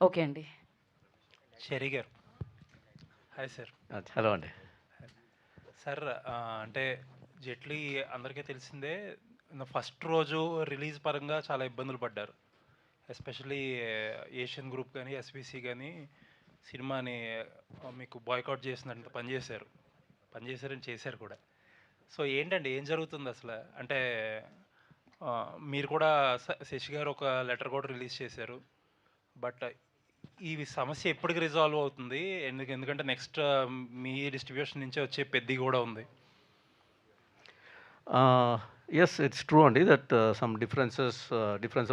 Okay అండి. షెరీ గారు. Hi sir. Hello అండి. సార్ అంటే జైట్లీ అందరికీ తెలిసిందే. ఫస్ట్ రోజు రిలీజ్ పరంగా చాలా ఇబ్బందులు పడ్డారు. ఎస్పెషల్లీ ఏషియన్ గ్రూప్ కానీ ఎస్బీసీ కానీ సినిమాని మీకు బాయ్కాట్ చేసినట్టు పనిచేశారని చేశారు కూడా. సో ఏంటండి ఏం జరుగుతుంది అసలు? అంటే మీరు కూడా శశి గారు ఒక లెటర్ కూడా రిలీజ్ చేశారు. బట్ ఈ సమస్య ఎప్పటికి రిజాల్వ్ అవుతుంది? ఎందుకంటే నెక్స్ట్ మీ డిస్ట్రిబ్యూషన్ నుంచే వచ్చే పెద్ది కూడా ఉంది. Yes, it's true only that some difference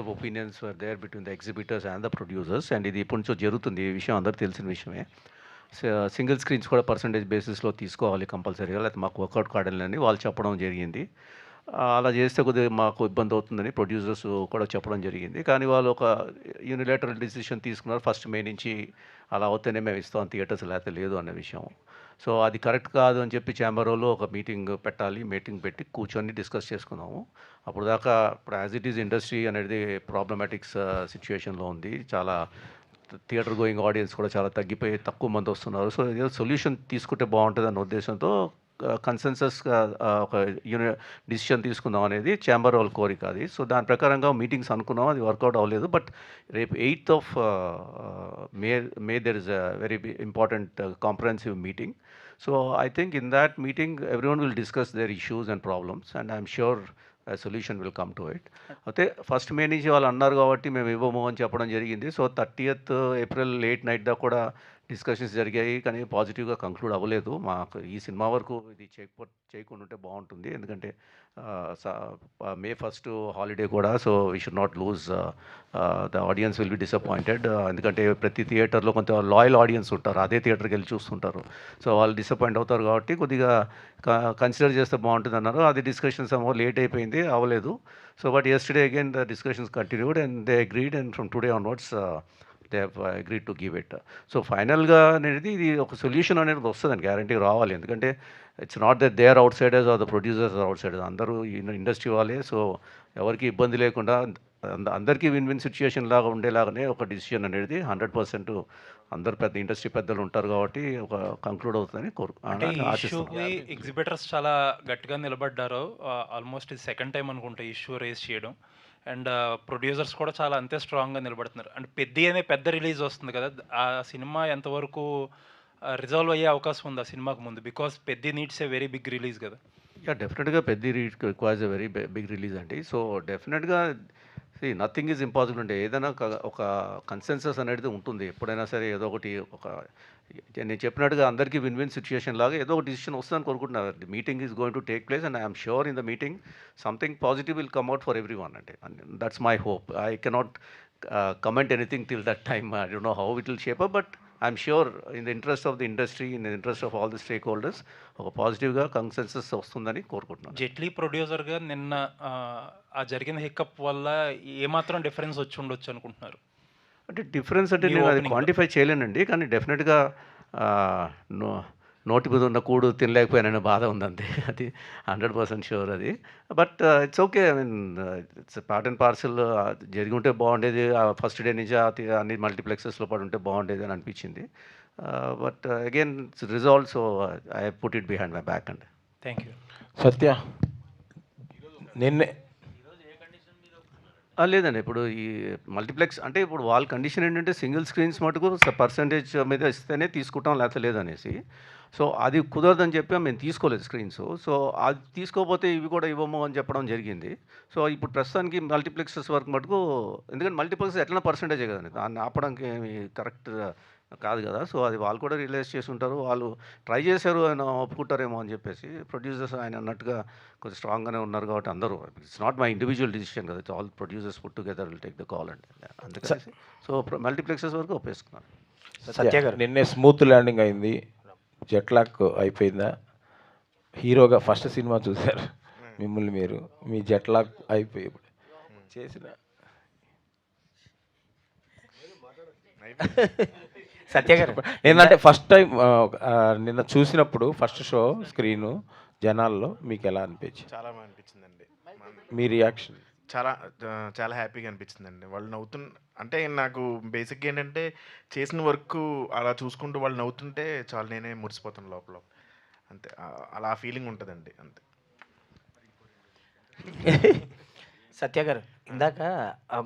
of opinions were there between the exhibitors and the producers, and ఇది ఇప్పటి నుంచో జరుగుతుంది. ఈ విషయం అందరికీ తెలిసిన విషయమే. సింగిల్ స్క్రీన్స్ కూడా పర్సంటేజ్ బేసిస్లో తీసుకోవాలి కంపల్సరీగా, లేకపోతే మాకు వర్కౌట్ కావాలని వాళ్ళు చెప్పడం జరిగింది. అలా చేస్తే కొద్దిగా మాకు ఇబ్బంది అవుతుందని ప్రొడ్యూసర్స్ కూడా చెప్పడం జరిగింది. కానీ వాళ్ళు ఒక యూనిలేటరల్ డిసిషన్ తీసుకున్నారు, ఫస్ట్ మే నుంచి అలా అవుతేనే మేము ఇస్తాం థియేటర్స్, లేకపోతే లేదు అనే విషయం. సో అది కరెక్ట్ కాదు అని చెప్పి ఛాంబర్ వాళ్ళు ఒక మీటింగ్ పెట్టి కూర్చొని డిస్కస్ చేసుకున్నాము. అప్పుడు దాకా ఇప్పుడు యాజ్ ఇట్ ఈజ్ ఇండస్ట్రీ అనేది ప్రాబ్లమాటిక్స్ సిచ్యువేషన్లో ఉంది. చాలా థియేటర్ గోయింగ్ ఆడియన్స్ కూడా చాలా తగ్గిపోయి తక్కువ మంది వస్తున్నారు. సో ఏదో సొల్యూషన్ తీసుకుంటే బాగుంటుంది అన్న ఉద్దేశంతో కన్సెన్సస్గా ఒక డిసిషన్ తీసుకుందాం అనేది ఛాంబర్ వాళ్ళ కోరిక అది. సో దాని ప్రకారంగా మీటింగ్స్ అనుకున్నాం, అది వర్కౌట్ అవ్వలేదు. బట్ రేపు 8th of May there is a very important comprehensive meeting. So I think in that meeting everyone will discuss their issues and problems, and I'm sure a solution will come to it. అయితే first మే నుంచి వాళ్ళు అన్నారు కాబట్టి మేము ఇవ్వము అని చెప్పడం జరిగింది. So 30th April late night దాకా కూడా డిస్కషన్స్ జరిగాయి, కానీ పాజిటివ్గా కంక్లూడ్ అవ్వలేదు. మాకు ఈ సినిమా వరకు ఇది చేయకుండా ఉంటే బాగుంటుంది, ఎందుకంటే May 1st హాలిడే కూడా. So we should not lose the audience will be disappointed, ఎందుకంటే ప్రతి థియేటర్లో కొంత లాయల్ ఆడియన్స్ ఉంటారు, అదే థియేటర్కి వెళ్ళి చూస్తుంటారు. సో వాళ్ళు డిసప్పాయింట్ అవుతారు కాబట్టి కొద్దిగా కన్సిడర్ చేస్తే బాగుంటుంది అన్నారు. అది డిస్కషన్స్ ఏమో లేట్ అయిపోయింది, అవ్వలేదు. So but yesterday again the discussions continued and they agreed, and from today onwards they have agreed to give it. So ఫైనల్గా అనేది ఇది ఒక సొల్యూషన్ అనేది వస్తుందని గ్యారంటీ రావాలి, ఎందుకంటే it's not that they are outsiders are the producers are outsiders, అందరూ industry వాళ్ళే. సో ఎవరికి ఇబ్బంది లేకుండా అందరికీ విన్ విన్ సిచ్యుయేషన్ లాగా ఉండేలాగానే ఒక డిసిషన్ అనేది 100% అందరు ఇండస్ట్రీ పెద్దలు ఉంటారు కాబట్టి ఒక కంక్లూడ్ అవుతుందని ఎగ్జిబిటర్స్ చాలా గట్టిగా నిలబడ్డారు. ఆల్మోస్ట్ ఇది సెకండ్ టైం అనుకుంటా ఇష్యూ రేస్ చేయడం. అండ్ ప్రొడ్యూసర్స్ కూడా చాలా అంతే స్ట్రాంగ్గా నిలబడుతున్నారు. అండ్ పెద్ద రిలీజ్ వస్తుంది కదా, ఆ సినిమా ఎంతవరకు రిజాల్వ్ అయ్యే అవకాశం ఉంది ఆ సినిమాకు ముందు? బికాస్ పెద్ద needs a very big release కదా. డెఫినెట్గా పెద్ద requires a very big release అండి. సో డెఫినెట్గా నథింగ్ ఈజ్ ఇంపాసిబుల్ అంటే ఏదైనా ఒక కన్సెన్సస్ అనేది ఉంటుంది ఎప్పుడైనా సరే. ఏదో ఒకటి నేను చెప్పినట్టుగా అందరికీ విన్ విన్ సిచ్యుయేషన్ లాగా ఏదో ఒక డిసిషన్ వస్తుందని కోరుకుంటున్నారు. The meeting is going to take place and I'm sure in the meeting something positive will come out for everyone. అంటే that's my hope. I cannot comment anything till that time. I don't know how it will shape up, but I'm sure in the interest of the industry, in the interest of all the stakeholders ఒక పాజిటివ్గా consensus వస్తుందని కోరుకుంటున్నాను. జైట్లీ ప్రొడ్యూసర్గా నిన్న ఆ జరిగిన హిక్కప్ వల్ల ఏమాత్రం డిఫరెన్స్ వచ్చి ఉండొచ్చు అనుకుంటున్నారు? అంటే డిఫరెన్స్ అంటే నేను అది క్వాంటిఫై చేయలేనండి, కానీ డెఫినెట్గా నోటి మీద ఉన్న కూడు తినలేకపోయాననే బాధ ఉందంతే, అది 100% షూర్ అది. But it's okay. I mean it's part and parcel. జరిగి ఉంటే బాగుండేది, ఫస్ట్ డే నుంచి అన్ని మల్టీప్లెక్సెస్లో పడి ఉంటే బాగుండేది అని అనిపించింది. But again it's resolve, so I put it behind my back అండి. Thank you. సత్య, నిన్నే లేదండి, ఇప్పుడు ఈ మల్టీప్లెక్స్ అంటే ఇప్పుడు వాళ్ళ కండిషన్ ఏంటంటే సింగిల్ స్క్రీన్స్ మటుకు పర్సంటేజ్ మీద ఇస్తేనే తీసుకుంటాం, లేకపోతే లేదనేసి. సో అది కుదరదని చెప్పి మేము తీసుకోలేదు స్క్రీన్స్. సో అది తీసుకోకపోతే ఇవి కూడా ఇవ్వము అని చెప్పడం జరిగింది. సో ఇప్పుడు ప్రస్తుతానికి మల్టీప్లెక్సెస్ వరకు మటుకు, ఎందుకంటే మల్టీప్లెక్స్ ఎట్లా పర్సంటేజే కదండి, దాన్ని ఆపడానికి ఏమి కరెక్ట్ కాదు కదా. సో అది వాళ్ళు కూడా రియలైజ్ చేసి ఉంటారు, వాళ్ళు ట్రై చేశారు, ఆయన ఒప్పుకుంటారేమో అని చెప్పేసి. ప్రొడ్యూసర్స్ ఆయన అన్నట్టుగా కొంచెం స్ట్రాంగ్గానే ఉన్నారు కాబట్టి అందరూ, it's not my individual decision కదా, it's all producers put together will take the call అండి. అందుకని సో మల్టీప్లెక్సెస్ వరకు ఒప్పేసుకున్నారు. సత్య గారు, నిన్నే స్మూత్ ల్యాండింగ్ అయింది, జెట్లాక్ అయిపోయిందా? హీరోగా ఫస్ట్ సినిమా చూశారు మిమ్మల్ని మీరు, మీ జెట్లాక్ అయిపోయి చేసిన సత్య గారు ఏంటంటే ఫస్ట్ టైం నిన్న చూసినప్పుడు ఫస్ట్ షో స్క్రీను జనాల్లో మీకు ఎలా అనిపించింది? చాలా బాగా అనిపించిందండి. మీ రియాక్షన్? చాలా చాలా హ్యాపీగా అనిపించిందండి. వాళ్ళు అంటే నాకు బేసిక్‌గా ఏంటంటే చేసిన వర్కు అలా చూసుకుంటూ వాళ్ళు నవ్వుతుంటే చాలు నేనే మురిసిపోతాను లోపల. అంతే. అలా ఫీలింగ్ ఉంటదండి. అంతే. సత్య గారు, ఇందాక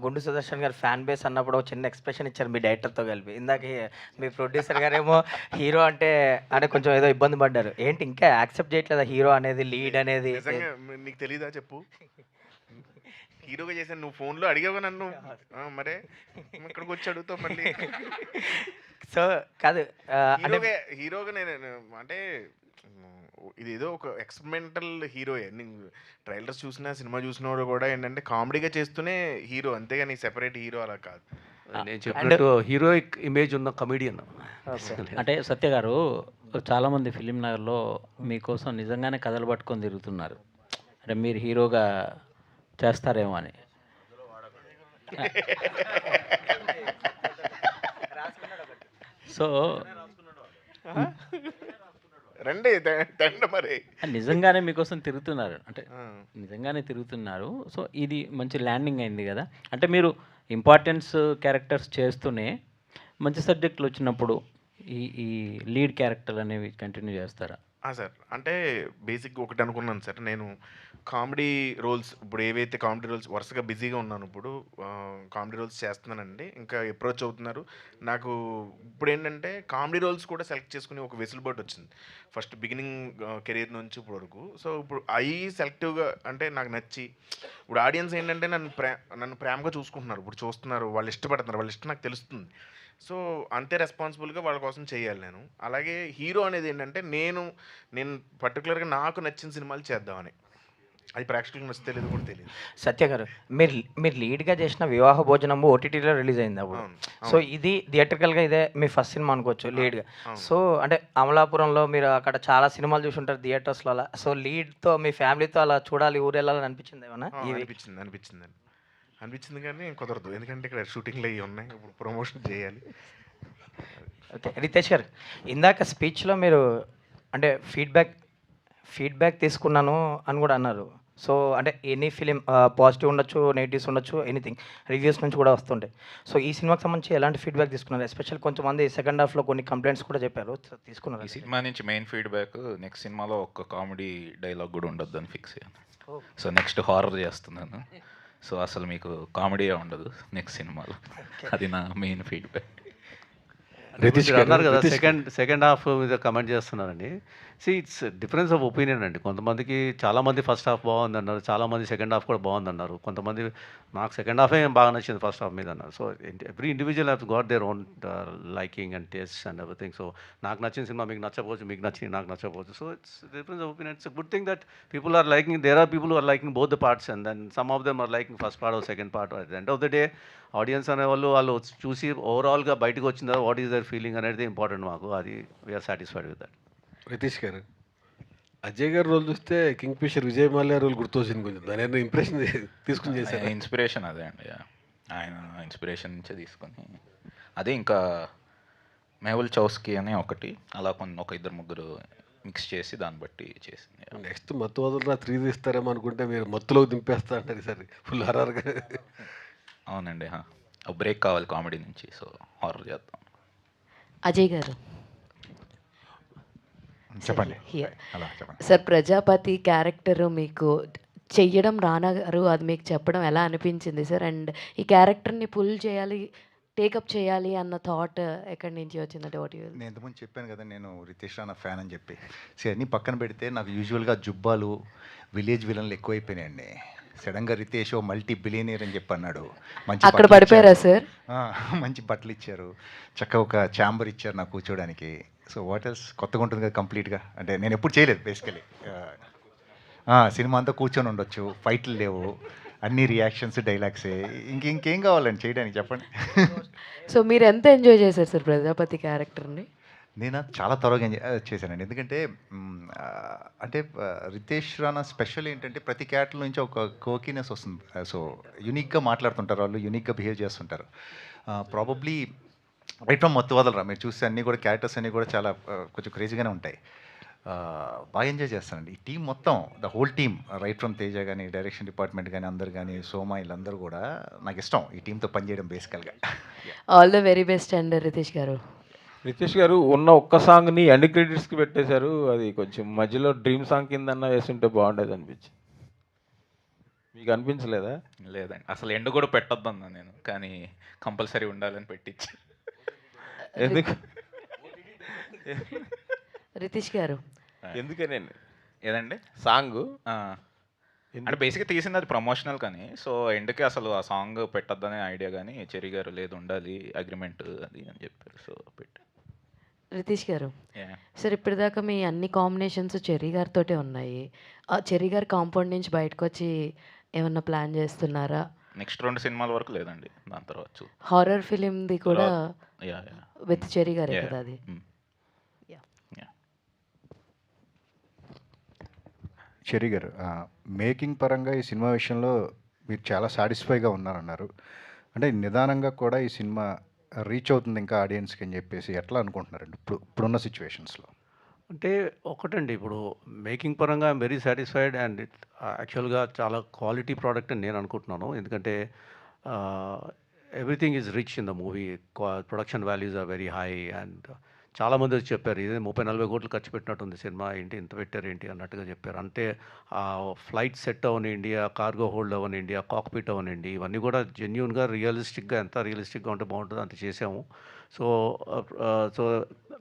గుండు సుదర్శన్ గారు ఫ్యాన్ బేస్ అన్నప్పుడు ఒక చిన్న ఎక్స్‌ప్రెషన్ ఇచ్చారు మీ డైరెక్టర్‌తో కలిపి. ఇందాక మీ ప్రొడ్యూసర్ గారేమో హీరో అంటే కొంచెం ఏదో ఇబ్బంది పడ్డారు. ఏంటి ఇంకా యాక్సెప్ట్ చేయట్లేదా హీరో అనేది, లీడ్ అనేది? నిజంగా నీకు తెలీదా చెప్పు? హీరోగా చేశాను. నువ్వు ఫోన్‌లో అడిగావా నన్ను? మరే ఇక్కడికొచ్చి అడుగుతావు మళ్ళీ. సో కాదు అంటే హీరోగా నేను అంటే ఇదేదో ఒక ఎక్స్పెరిమెంటల్ హీరోయే. నేను ట్రైలర్స్ చూసినా, సినిమా చూసినోడు కూడా ఏంటంటే కామెడీగా చేస్తూనే హీరో, అంతేగాని సెపరేట్ హీరో అలా కాదు. నేను చెప్పినట్టు హీరోయిక్ ఇమేజ్ ఉన్న కమెడియన్. అంటే సత్య గారు, చాలామంది ఫిలిం నగర్లో మీకోసం నిజంగానే కథలు పట్టుకొని తిరుగుతున్నారు. అంటే మీరు హీరోగా చేస్తారేమో అని. సో రండి తండ మరి. నిజంగానే మీకోసం తిరుగుతున్నారు, అంటే నిజంగానే తిరుగుతున్నారు. సో ఇది మంచి ల్యాండింగ్ అయింది కదా. అంటే మీరు ఇంపార్టెన్స్ క్యారెక్టర్స్ చేస్తూనే మంచి సబ్జెక్టులు వచ్చినప్పుడు ఈ లీడ్ క్యారెక్టర్ అనేవి కంటిన్యూ చేస్తారా? సార్ అంటే బేసిక్గా ఒకటి అనుకున్నాను సార్. నేను కామెడీ రోల్స్ ఇప్పుడు ఏవైతే కామెడీ రోల్స్ వరుసగా బిజీగా ఉన్నాను, ఇప్పుడు కామెడీ రోల్స్ చేస్తున్నానండి. ఇంకా అప్రోచ్ అవుతున్నారు నాకు. ఇప్పుడు ఏంటంటే కామెడీ రోల్స్ కూడా సెలెక్ట్ చేసుకుని ఒక వెసులుబాటు వచ్చింది ఫస్ట్ బిగినింగ్ కెరీర్ నుంచి ఇప్పుడు వరకు. సో ఇప్పుడు అవి సెలెక్టివ్గా అంటే నాకు నచ్చి ఇప్పుడు ఆడియన్స్ ఏంటంటే నన్ను ప్రేమగా చూసుకుంటున్నారు, ఇప్పుడు చూస్తున్నారు, వాళ్ళు ఇష్టపడుతున్నారు, వాళ్ళ ఇష్టం నాకు తెలుస్తుంది. సో అంతే రెస్పాన్సిబుల్గా వాళ్ళ కోసం చేయాలి నేను. అలాగే హీరో అనేది ఏంటంటే నేను పర్టికులర్గా నాకు నచ్చిన సినిమాలు చేద్దామని. అది ప్రేక్షకులకు నచ్చితే లేదు కూడా తెలియదు. సత్య గారు, మీరు లీడ్గా చేసిన వివాహ భోజనము ఓటీటీలో రిలీజ్ అయింది అప్పుడు. సో ఇది థియేటర్కల్గా ఇదే మీ ఫస్ట్ సినిమా అనుకోవచ్చు లీడ్గా. సో అంటే అమలాపురంలో మీరు అక్కడ చాలా సినిమాలు చూసి ఉంటారు థియేటర్స్లో అలా. సో లీడ్తో మీ ఫ్యామిలీతో అలా చూడాలి, ఊరు వెళ్ళాలని అనిపించింది ఏమన్నా? అనిపించింది కానీ కుదరదు, ఎందుకంటే ఇక్కడ షూటింగ్లు అవి ఉన్నాయి, ఇప్పుడు ప్రమోషన్ చేయాలి. ఓకే, రితేష్ గారు, ఇందాక స్పీచ్లో మీరు అంటే ఫీడ్బ్యాక్ తీసుకున్నాను అని కూడా అన్నారు. సో అంటే ఎనీ ఫిలిం పాజిటివ్ ఉండొచ్చు, నెగిటివ్స్ ఉండొచ్చు, ఎనీథింగ్ రివ్యూస్ నుంచి కూడా వస్తుంటాయి. సో ఈ సినిమాకి సంబంధించి ఎలాంటి ఫీడ్బ్యాక్ తీసుకున్నారు? ఎస్పెషల్ కొంతమంది సెకండ్ హాఫ్లో కొన్ని కంప్లైంట్స్ కూడా చెప్పారు, తీసుకున్నారు. ఈ సినిమా నుంచి మెయిన్ ఫీడ్బ్యాక్ నెక్స్ట్ సినిమాలో ఒక్క కామెడీ డైలాగ్ కూడా ఉండొద్దు అని ఫిక్స్ అయ్యాను. సో నెక్స్ట్ హారర్ చేస్తున్నాను. సో అసలు మీకు కామెడీయే ఉండదు నెక్స్ట్ సినిమాలో. అది నా మెయిన్ ఫీడ్బ్యాక్. అన్నారు కదా సెకండ్ హాఫ్ మీద కమెంట్ చేస్తున్నారండి. ఇట్స్ డిఫరెన్స్ ఆఫ్ ఒపీనియన్ అండి. కొంతమందికి చాలామంది ఫస్ట్ హాఫ్ బాగుంది అన్నారు, చాలామంది సెకండ్ హాఫ్ కూడా బాగుంది అన్నారు. కొంతమంది నాకు సెకండ్ హాఫే బాగా నచ్చింది ఫస్ట్ హాఫ్ మీద అన్నారు. So every individual have got their own liking and taste and everything. So నాకు నచ్చిన సినిమా మీకు నచ్చకపోవచ్చు, మీకు నచ్చింది నాకు నచ్చకపోవచ్చు. So it's difference of opinion. It's good thing that people are liking. There are people are liking both the parts and then some of them are liking first part or second part. At the end of the day audience వాళ్ళు చూసి ఓవరాల్గా బయటకు వచ్చిందా what is their feeling అనేది important మాకు. అది we are satisfied with that. Ritesh garu, Ajay garu role చూస్తే Kingfisher Vijay Mallya role గుర్తొచ్చింది కొంచెం. దాని ఇంప్రెషన్ తీసుకుని చేశారు. ఇన్స్పిరేషన్ అదే అండి, ఆయన ఇన్స్పిరేషన్ నుంచే తీసుకొని అదే. ఇంకా మెహుల్ చౌస్కీ అని ఒకటి అలా ఒక ఇద్దరు ముగ్గురు మిక్స్ చేసి దాన్ని బట్టి చేసింది. నెక్స్ట్ మత్తు వదలరా 3 తీస్తారేమో అనుకుంటే మీరు మత్తులోకి దింపేస్తా అంటారు సార్ ఫుల్ హర్రర్గా. అవునండి, బ్రేక్ కావాలి కామెడీ నుంచి. సో హారర్ చేద్దాం. అజయ్ గారు చెప్పండి. సార్, ప్రజాపతి క్యారెక్టర్ మీకు చెయ్యడం రానా గారు అది మీకు చెప్పడం ఎలా అనిపించింది సార్? అండ్ ఈ క్యారెక్టర్ని పుల్ చేయాలి, టేకప్ చేయాలి అన్న థాట్ ఎక్కడి నుంచి వచ్చిందంటే వాట్ యూ? నేను ఇంతకుముందు చెప్పాను కదా, నేను రితేష్ రానా ఫ్యాన్ అని చెప్పి. అన్నీ పక్కన పెడితే నాకు యూజువల్గా జుబ్బాలు, విలేజ్ విలన్లు ఎక్కువైపోయినాయండి. సడన్గా రితేష్ మల్టీ బిలియనియర్ అని చెప్పి అన్నాడు. మంచి అక్కడ పడిపోయారా సార్? మంచి బట్టలు ఇచ్చారు, చక్కగా ఒక ఛాంబర్ ఇచ్చారు నాకు కూర్చోడానికి. సో వాట్ ఎల్స్ కొత్తగా ఉంటుంది కదా కంప్లీట్గా. అంటే నేను ఎప్పుడు చేయలేదు బేసికలీ. సినిమా అంతా కూర్చొని ఉండొచ్చు, ఫైట్లు లేవు, అన్ని రియాక్షన్స్ డైలాగ్సే. ఇంకేం కావాలండి చేయడానికి చెప్పండి. సో మీరు ఎంత ఎంజాయ్ చేశారు సార్ ప్రజాపతి క్యారెక్టర్ని? నేను చాలా త్వరగా చేశానండి. ఎందుకంటే అంటే రితేష్ రానా స్పెషల్ ఏంటంటే ప్రతి క్యారెక్టర్ నుంచి ఒక కోకినెస్ వస్తుంది. సో యూనిక్గా మాట్లాడుతుంటారు వాళ్ళు, యూనిక్గా బిహేవ్ చేస్తుంటారు. ప్రాబబ్లీ రైట్ ఫ్రమ్ మత్తు వదలరా మీరు చూస్తే అన్నీ కూడా క్యారెక్టర్స్ అన్నీ కూడా చాలా కొంచెం క్రేజీగానే ఉంటాయి. బాగా ఎంజాయ్ చేస్తానండి. ఈ టీం మొత్తం, the whole team, right from Teja కానీ, డైరెక్షన్ డిపార్ట్మెంట్ కానీ, అందరు కానీ, సోమ వీళ్ళందరూ కూడా నాకు ఇష్టం ఈ టీంతో పనిచేయడం బేసికల్గా. All the very best and Riteish garu. Riteish గారు ఉన్న ఒక్క సాంగ్ని ఎండ్ క్రెడిట్స్కి పెట్టేశారు. అది కొంచెం మధ్యలో డ్రీమ్ సాంగ్ కిందన్నా వేస్తుంటే బాగుండేది అనిపించింది. మీకు అనిపించలేదా? లేదండి, అసలు ఎండ్ కూడా పెట్టొద్దన్నా నేను, కానీ కంపల్సరీ ఉండాలని పెట్టించి. ఎందుకు రితీష్ గారు, ఎందుకనండి ఏదండి సాంగ్ అంటే బేసిక్గా తీసింది అది ప్రమోషనల్ కానీ, సో ఎండ్కి అసలు ఆ సాంగ్ పెట్టొద్దనే ఐడియా, కానీ చెర్రీ గారు లేదు ఉండాలి అగ్రిమెంట్ అది అని చెప్పారు, సో పెట్టి. రితీష్ గారు, Yeah. సార్ ఇప్పటిదాకా మీ అన్ని కాంబినేషన్స్ చెర్రీ గారితోటే ఉన్నాయి. ఆ చెర్రీ గారి కాంపౌండ్ నుంచి బయటకు వచ్చి ఏమన్నా ప్లాన్ చేస్తున్నారా? నెక్స్ట్ 2 సినిమాల వరకు లేదండి, దాని తర్వాత హారర్ ఫిలింది కూడా యా విత్ చెర్రీ గారే కదా అది? చెర్రీ గారు, మేకింగ్ పరంగా ఈ సినిమా విషయంలో మీరు చాలా సాటిస్ఫైగా ఉన్నారన్నారు. అంటే నిదానంగా కూడా ఈ సినిమా రీచ్ అవుతుంది ఇంకా ఆడియన్స్కి అని చెప్పేసి ఎట్లా అనుకుంటున్నారండి ఇప్పుడున్న సిచ్యువేషన్స్లో? అంటే ఒకటండి, ఇప్పుడు మేకింగ్ పరంగా ఐఎమ్ వెరీ సాటిస్ఫైడ్ అండ్ యాక్చువల్గా చాలా క్వాలిటీ ప్రోడక్ట్ అని నేను అనుకుంటున్నాను. ఎందుకంటే everything is rich in the movie, production values are very high and చాలామంది వచ్చి చెప్పారు ఇదే 30-40 కోట్లు ఖర్చు పెట్టినట్టుంది సినిమా, ఏంటి ఇంత పెట్టారు ఏంటి అన్నట్టుగా చెప్పారు. అంటే ఫ్లైట్ సెట్ అవనండి, కార్గో హోల్డ్ అవనండి, కాక్పిట్ అవనండి, ఇవన్నీ కూడా జెన్యున్గా రియలిస్టిక్గా, ఎంత రియలిస్టిక్గా ఉంటే బాగుంటుందో అంత చేసాము. సో సో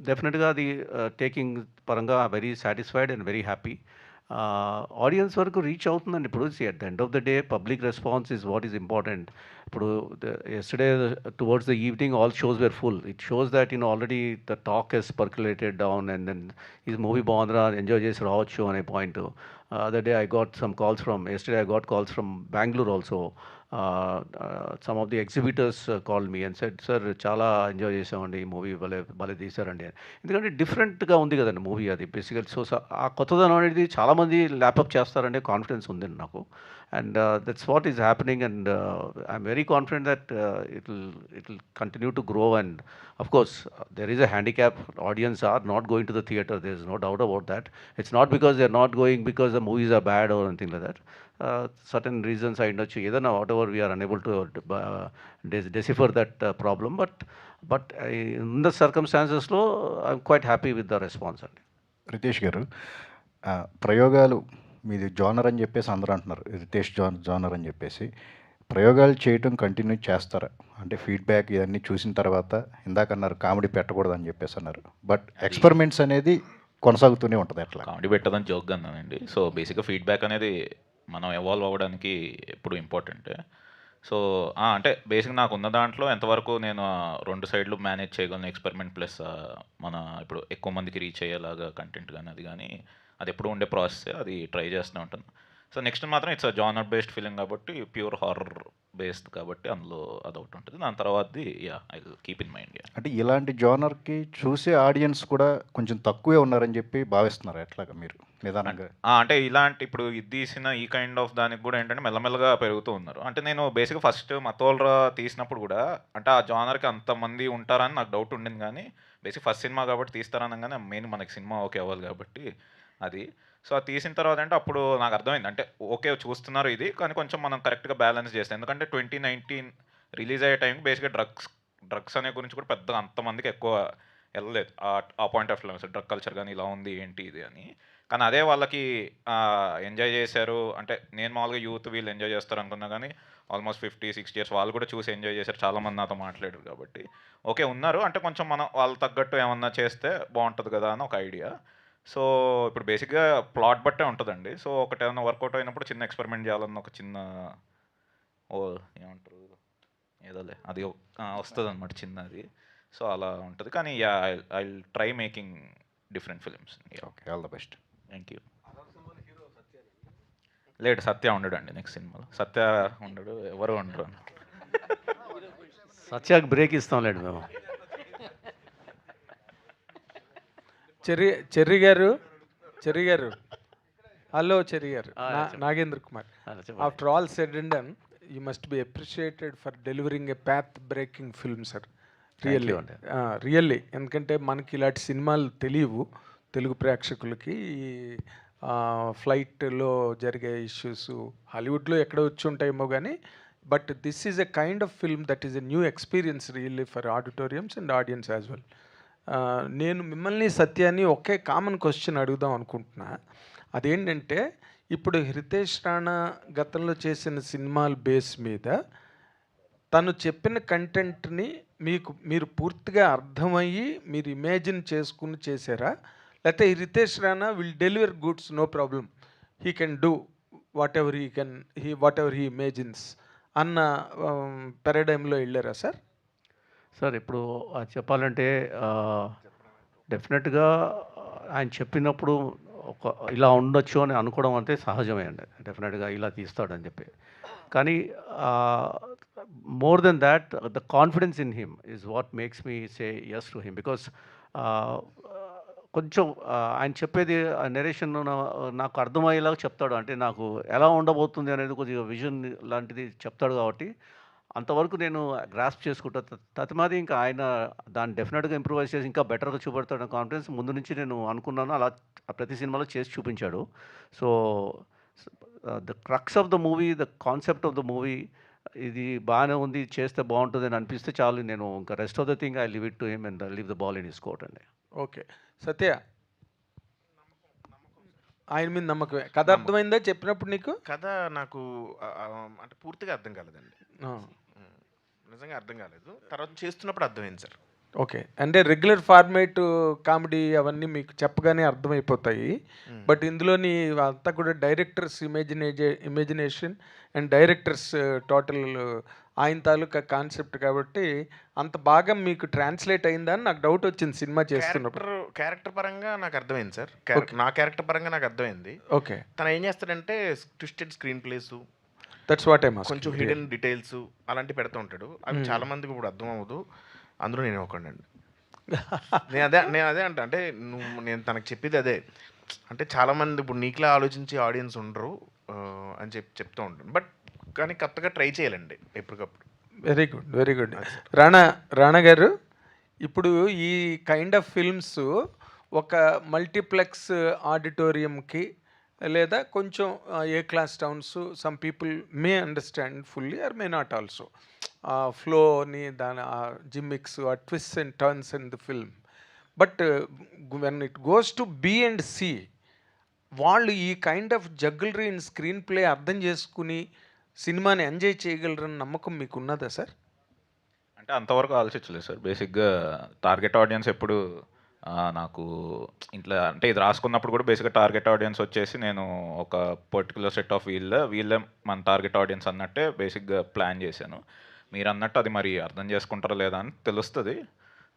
డెఫినెట్గా అది టేకింగ్ పరంగా very satisfied and very happy. Audience వరకు రీచ్ అవుతుందండి. ఇప్పుడు at the end of the day public response is what is important. ఇప్పుడు yesterday towards the evening all shows were full. It shows that already the talk has percolated down and then ఈ movie బాగుందిరా, enjoy చేసి రావచ్చు అనే point. Other day I got some calls from yesterday I got calls from Bangalore also. Some of the exhibitors called me and said, "Sir, చాలా enjoy చేసామండి, ఈ movie భలే తీశారండి." ఎందుకంటే డిఫరెంట్గా ఉంది కదండి మూవీ అది బేసికల్. సో ఆ కొత్తదనం అనేది చాలామంది ల్యాపప్ చేస్తారనే కాన్ఫిడెన్స్ ఉందండి నాకు. And that's what is happening and I'm very confident that it will continue to grow. And of course there is a handicap. Audience are not going to the theatre, there is no doubt about that. It's not because they are not going because the movies are bad or anything like that. Certain reasons I know either whatever we are unable to decipher that problem, but in the circumstances lo I'm quite happy with the response. Riteish garu, ప్రయోగాలు మీది genre అని చెప్పేసి అందరూ అంటున్నారు, Riteish genre అని చెప్పేసి. ప్రయోగాలు చేయటం కంటిన్యూ చేస్తారా? అంటే ఫీడ్బ్యాక్ ఇవన్నీ చూసిన తర్వాత, ఇందాక అన్నారు కామెడీ పెట్టకూడదు అని చెప్పేసి అన్నారు, బట్ ఎక్స్పెరిమెంట్స్ అనేది కొనసాగుతూనే ఉంటుంది. అట్లా కామెడీ పెట్టదని జోక్గా అన్నానండి. సో బేసిక్గా ఫీడ్బ్యాక్ అనేది మనం ఎవాల్వ్ అవ్వడానికి ఎప్పుడు ఇంపార్టెంటే. సో అంటే బేసిక్ నాకు ఉన్న దాంట్లో ఎంతవరకు నేను 2 సైడ్లు మేనేజ్ చేయగలను, ఎక్స్పెరిమెంట్ ప్లస్ మన ఇప్పుడు ఎక్కువ మందికి రీచ్ అయ్యేలాగా కంటెంట్ కానీ అది కానీ, అది ఎప్పుడు ఉండే ప్రాసెస్, అది ట్రై చేస్తూనే ఉంటాను. సో నెక్స్ట్ మాత్రం ఇట్స్ జానర్ బేస్డ్ ఫిలిం కాబట్టి, ప్యూర్ హారర్ బేస్డ్ కాబట్టి అందులో అదొకటి ఉంటుంది. దాని తర్వాతది I will keep in mind. అంటే ఇలాంటి జోనర్కి చూసే ఆడియన్స్ కూడా కొంచెం తక్కువే ఉన్నారని చెప్పి భావిస్తున్నారు ఎట్లాగా మీరు నిదానంగా? అంటే ఇలాంటి ఇప్పుడు ఇది తీసిన ఈ కైండ్ ఆఫ్ దానికి కూడా ఏంటంటే మెల్లమెల్లగా పెరుగుతూ ఉన్నారు. అంటే నేను బేసిక్గా ఫస్ట్ మతోల్రా తీసినప్పుడు కూడా అంటే ఆ జానర్కి అంతమంది ఉంటారని నాకు డౌట్ ఉండింది, కానీ బేసిక్ ఫస్ట్ సినిమా కాబట్టి తీస్తారనగానే మెయిన్ మనకి సినిమా ఓకే అవ్వాలి కాబట్టి అది. సో అది తీసిన తర్వాత అంటే అప్పుడు నాకు అర్థమైంది, అంటే ఓకే చూస్తున్నారు ఇది, కానీ కొంచెం మనం కరెక్ట్గా బ్యాలెన్స్ చేస్తాం. ఎందుకంటే 2019 రిలీజ్ అయ్యే టైంకి బేసిక్గా డ్రగ్స్ అనే గురించి కూడా పెద్దగా అంతమందికి ఎక్కువ వెళ్ళలేదు ఆ point of view. Drug culture కానీ ఇలా ఉంది ఏంటి ఇది అని. కానీ అదే వాళ్ళకి ఎంజాయ్ చేశారు. అంటే నేను మామూలుగా యూత్ వీళ్ళు ఎంజాయ్ చేస్తారు అనుకున్నా, కానీ ఆల్మోస్ట్ 50-60 ఇయర్స్ వాళ్ళు కూడా చూసి ఎంజాయ్ చేశారు. చాలామంది నాతో మాట్లాడారు కాబట్టి ఓకే ఉన్నారు. అంటే కొంచెం మనం వాళ్ళు తగ్గట్టు ఏమన్నా చేస్తే బాగుంటుంది కదా అని ఒక ఐడియా. సో ఇప్పుడు బేసిక్గా ప్లాట్ బట్టే ఉంటుందండి. సో ఒకటి ఏమైనా వర్కౌట్ అయినప్పుడు చిన్న ఎక్స్పెరిమెంట్ చేయాలన్న ఒక చిన్న ఏమంటారు ఏదోలే అది వస్తుంది అనమాట చిన్నది. సో అలా ఉంటుంది. కానీ I will try making different films. Okay, all the best. Thank you. లేడు, సత్య ఉండడు అండి నెక్స్ట్ సినిమాలో. సత్య ఉండడు, ఎవరు ఉండరు. సత్యాకి బ్రేక్ ఇస్తాం లేండి మేము. చెర్రీ గారు హలో చెర్రీ గారు, Nagendra Kumar. After all said and done, you must be appreciated for delivering a path breaking film sir. Really ఎందుకంటే మనకి ఇలాంటి సినిమాలు తెలియవు. తెలుగు ప్రేక్షకులకి ఈ ఫ్లైట్లో జరిగే ఇష్యూస్ హాలీవుడ్లో ఎక్కడ వచ్చి ఉంటాయేమో కానీ but this is a kind of film that is a new experience really for auditoriums and audience as well. నేను మిమ్మల్ని సత్యాన్ని ఒకే కామన్ క్వశ్చన్ అడుగుదాం అనుకుంటున్నా. అదేంటంటే ఇప్పుడు హితేష్ రాణా గతంలో చేసిన సినిమాల బేస్ మీద తను చెప్పిన కంటెంట్ని మీరు పూర్తిగా అర్థమయ్యి మీరు ఇమాజిన్ చేసుకుని చేశారా, లేకపోతే Hitesh Rana will deliver goods no problem, he can do whatever he imagines అన్న పారాడైమ్లో వెళ్ళారా సార్? సార్ ఇప్పుడు చెప్పాలంటే డెఫినెట్గా ఆయన చెప్పినప్పుడు ఒక ఇలా ఉండొచ్చు అని అనుకోవడం అంటే సహజమే అండి. డెఫినెట్గా ఇలా తీస్తాడని చెప్పి. కానీ more than that the confidence in him is what makes me say yes to him. Because కొంచెం ఆయన చెప్పేది నెరేషన్ నాకు అర్థమయ్యేలాగా చెప్తాడు. అంటే నాకు ఎలా ఉండబోతుంది అనేది కొద్దిగా విజన్ లాంటిది చెప్తాడు కాబట్టి అంతవరకు నేను గ్రాస్ప్ చేసుకుంటా. తతిమాది ఇంకా ఆయన దాన్ని డెఫినెట్గా ఇంప్రూవైజ్ చేసి ఇంకా బెటర్గా చూపెడతాడన్న కాన్ఫిడెన్స్ ముందు నుంచి నేను అనుకున్నాను. అలా ప్రతి సినిమాలో చేసి చూపించాడు. So the crux of the movie, the concept of the movie ఇది బాగానే ఉంది, చేస్తే బాగుంటుంది అని అనిపిస్తే చాలు. నేను ఇంకా rest of the thing I leave it to him and leave the ball in his court అండి. ఓకే సత్య, ఆయన మీద నమ్మకమే. కథ అర్థమైందా చెప్పినప్పుడు నీకు? కథ నాకు అంటే పూర్తిగా అర్థం కాలేదండి, నిజంగా అర్థం కాలేదు. తర్వాత చేస్తున్నప్పుడు అర్థమైంది సార్. ఓకే, అంటే రెగ్యులర్ ఫార్మేట్ కామెడీ అవన్నీ మీకు చెప్పగానే అర్థమైపోతాయి. బట్ ఇందులోని అంతా కూడా directors imagination and directors total ఆయన తాలూకా కాన్సెప్ట్ కాబట్టి అంత బాగా మీకు ట్రాన్స్లేట్ అయిందా అని నాకు డౌట్ వచ్చింది సినిమా చేస్తున్నప్పుడు. క్యారెక్టర్ పరంగా నాకు అర్థమైంది సార్. నా క్యారెక్టర్ పరంగా నాకు అర్థమైంది. ఓకే, తను ఏం చేస్తాడంటే twisted screen place, that's what I must, కొంచెం హిడెన్ డీటెయిల్స్ అలాంటివి పెడుతూ ఉంటాడు. అవి చాలా మందికి ఇప్పుడు అర్థం అవ్వదు, అందులో నేను ఒకడండి. నేను అదే అంటే నేను తనకు చెప్పేది అదే. అంటే చాలామంది ఇప్పుడు నీకులా ఆలోచించే ఆడియన్స్ ఉండరు అని చెప్తూ ఉంటాను. బట్ కానీ కొత్తగా ట్రై చేయాలండి ఎప్పటికప్పుడు. Very good, very good. Rana garu, ఇప్పుడు ఈ కైండ్ ఆఫ్ ఫిల్మ్స్ ఒక మల్టీప్లెక్స్ ఆడిటోరియంకి లేదా కొంచెం A class towns some people may understand fully or may not also ఫ్లోని దాని gimmicks twist and turns in the film. But when it goes to B and C, వాళ్ళు ఈ kind of jugglery in screenplay అర్థం చేసుకుని సినిమాని enjoy చేయగలరని నమ్మకం మీకు ఉన్నదా సార్? అంటే అంతవరకు ఆలోచించలేదు సార్. బేసిక్గా టార్గెట్ ఆడియన్స్ ఎప్పుడు నాకు ఇంట్లో అంటే ఇది రాసుకున్నప్పుడు కూడా బేసిక్గా టార్గెట్ ఆడియన్స్ వచ్చేసి నేను ఒక పర్టికులర్ సెట్ ఆఫ్ వీళ్ళే మన టార్గెట్ ఆడియన్స్ అన్నట్టే బేసిక్గా ప్లాన్ చేశాను. మీరు అన్నట్టు అది మరి అర్థం చేసుకుంటారా లేదా అని తెలుస్తుంది.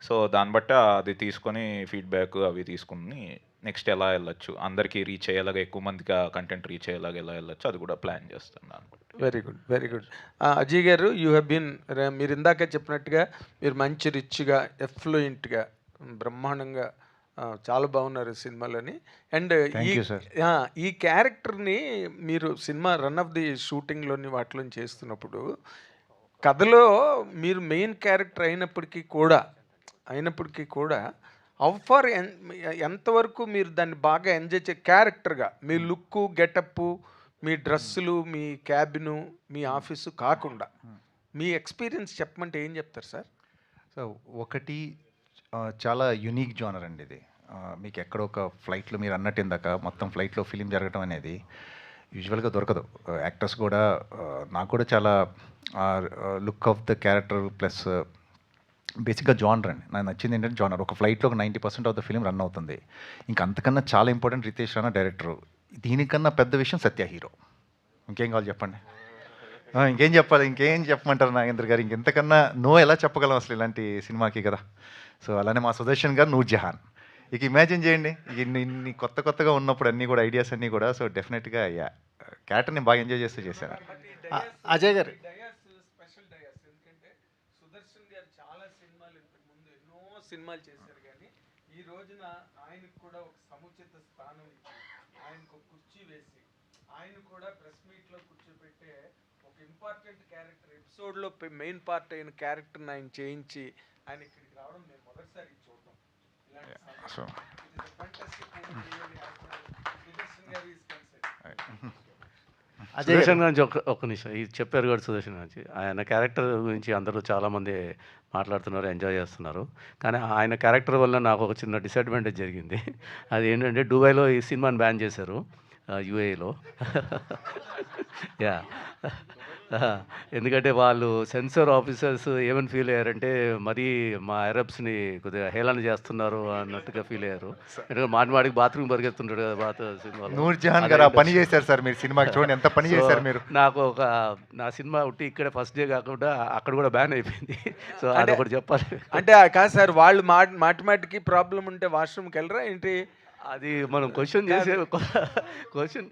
సో దాన్ని బట్టి అది తీసుకొని ఫీడ్బ్యాక్ అవి తీసుకుని నెక్స్ట్ ఎలా వెళ్ళొచ్చు, అందరికీ రీచ్ అయ్యేలాగా, ఎక్కువ మందికి ఆ కంటెంట్ రీచ్ అయ్యేలాగా ఎలా వెళ్ళొచ్చు అది కూడా ప్లాన్ చేస్తాను దాన్ని బట్టి. Very good, very good. Ajay గారు, యూ హ్యావ్ బీన్, మీరు ఇందాక చెప్పినట్టుగా మీరు మంచి రిచ్గా ఎఫ్లూయెంట్గా బ్రహ్మాండంగా చాలా బాగున్నారు సినిమాలోని. అండ్ ఈ క్యారెక్టర్ని మీరు సినిమా రన్ ఆఫ్ ది షూటింగ్లోని వాటిలో చేస్తున్నప్పుడు కథలో మీరు మెయిన్ క్యారెక్టర్ అయినప్పటికీ కూడా ఫార్ ఎంతవరకు మీరు దాన్ని బాగా ఎంజాయ్ క్యారెక్టర్గా మీ లుక్కు, గెటప్పు, మీ డ్రెస్సులు, మీ క్యాబిను, మీ ఆఫీసు కాకుండా మీ ఎక్స్పీరియన్స్ చెప్పమంటే ఏం చెప్తారు సార్? సో ఒకటి చాలా యునీక్ జోనర్ అండి ఇది. మీకు ఎక్కడ ఒక ఫ్లైట్లో మీరు అన్నట్టు ఇందాక మొత్తం ఫ్లైట్లో ఫిలిం జరగడం అనేది యూజువల్గా దొరకదు. యాక్టర్స్ కూడా నాకు కూడా చాలా look of the character plus బేసిక్గా జానర్ అండి. నాకు నచ్చింది ఏంటంటే జానర్. ఒక ఫ్లైట్లో ఒక 90% ఆఫ్ ద ఫిలిం రన్ అవుతుంది. ఇంకా అంతకన్నా చాలా ఇంపార్టెంట్ రితేష్ రాణా డైరెక్టరు. దీనికన్నా పెద్ద విషయం సత్య హీరో. ఇంకేం కావాలి చెప్పండి? ఇంకేం చెప్పాలి? ఇంకేం చెప్పమంటారు నాగేంద్ర గారు? ఇంకెంతకన్నా ఎలా చెప్పగలం అసలు ఇలాంటి సినిమాకి కదా. సో అలానే మా సుదర్శన్ గారు నూర్జహాన్. ఇక ఇమాజిన్ చేయండి, ఇన్ని కొత్తగా ఉన్నప్పుడు అన్నీ కూడా ఐడియాస్ అన్నీ కూడా. సో డెఫినెట్గా క్యారెక్టర్ని బాగా ఎంజాయ్ చేస్తూ చేశాను. అజయ్ గారు, సినిమాలు చేశారు కానీ ఈ రోజున ఆయనకు కూడా ఒక సముచిత స్థానం ఇచ్చి ఆయనకు కుర్చీ వేసి ఆయన కూడా ప్రెస్ మీట్లో కూర్చోబెట్టే ఒక ఇంపార్టెంట్ క్యారెక్టర్ ఎపిసోడ్లో మెయిన్ పార్ట్ అయిన క్యారెక్టర్ని ఆయన చేయించి ఆయన ఇక్కడికి రావడం మేము మొదటిసారి చూడటం. సుదర్శన్ గురించి ఒక నిమిషం ఇది చెప్పారు కూడా సుదర్శన్ గురించి ఆయన క్యారెక్టర్ గురించి అందరూ చాలామంది మాట్లాడుతున్నారు, ఎంజాయ్ చేస్తున్నారు. కానీ ఆయన క్యారెక్టర్ వల్ల నాకు ఒక చిన్న డిసడ్వాంటేజ్ జరిగింది. అది ఏంటంటే దుబాయ్లో ఈ సినిమాని బ్యాన్ చేశారు, యూఏఈలో. యా, ఎందుకంటే వాళ్ళు సెన్సార్ ఆఫీసర్స్ ఏమని ఫీల్ అయ్యారంటే మరీ మా అరబ్స్ని కొద్దిగా హేళన చేస్తున్నారు అన్నట్టుగా ఫీల్ అయ్యారు. ఎందుకంటే మాటికి బాత్రూమ్ పరిగెత్తుంటాడు కదా సినిమాలో. నూర్జహాన్ గారు ఆ పని చేశారు సార్, మీరు సినిమాకి చూడండి ఎంత పని చేశారు మీరు. నాకు నా సినిమా ఉట్టి ఇక్కడ ఫస్ట్ డే కాకుండా అక్కడ కూడా బ్యాన్ అయిపోయింది. సో అది ఒకటి చెప్పాలి. అంటే కాదు సార్, వాళ్ళు మాటిమాటికి ప్రాబ్లం ఉంటే వాష్రూమ్కి వెళ్ళరా ఏంటి? అది మనం క్వశ్చన్ చేసే క్వశ్చన్.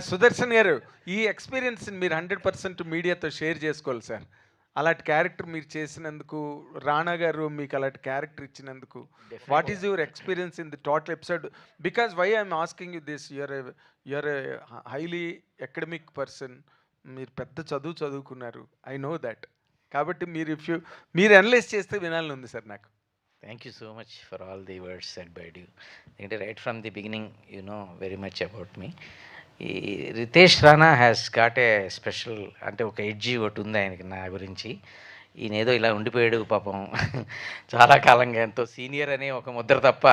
సుదర్శన్ గారు, ఈ ఎక్స్పీరియన్స్ మీరు 100% మీడియాతో షేర్ చేసుకోవాలి సార్. అలాంటి క్యారెక్టర్ మీరు చేసినందుకు, రాణా గారు మీకు అలాంటి క్యారెక్టర్ ఇచ్చినందుకు, what is your experience in the total episode? Because why I'm asking you this, you're a highly academic person, మీరు పెద్ద చదువుకున్నారు, ఐ నో దట్. కాబట్టి మీరు అనలైజ్ చేస్తే వినాలని ఉంది సార్ నాకు. Thank you so much for all the words said by you. Right from the beginning, you know very much about me. Ritesh Rana has got a special, అంటే ఒక edge ఒకటి ఉంది ఆయనకి నా గురించి. ఈయన ఏదో ఇలా ఉండిపోయాడు పాపం చాలా కాలంగా, ఎంతో సీనియర్ అనే ఒక ముద్ర తప్ప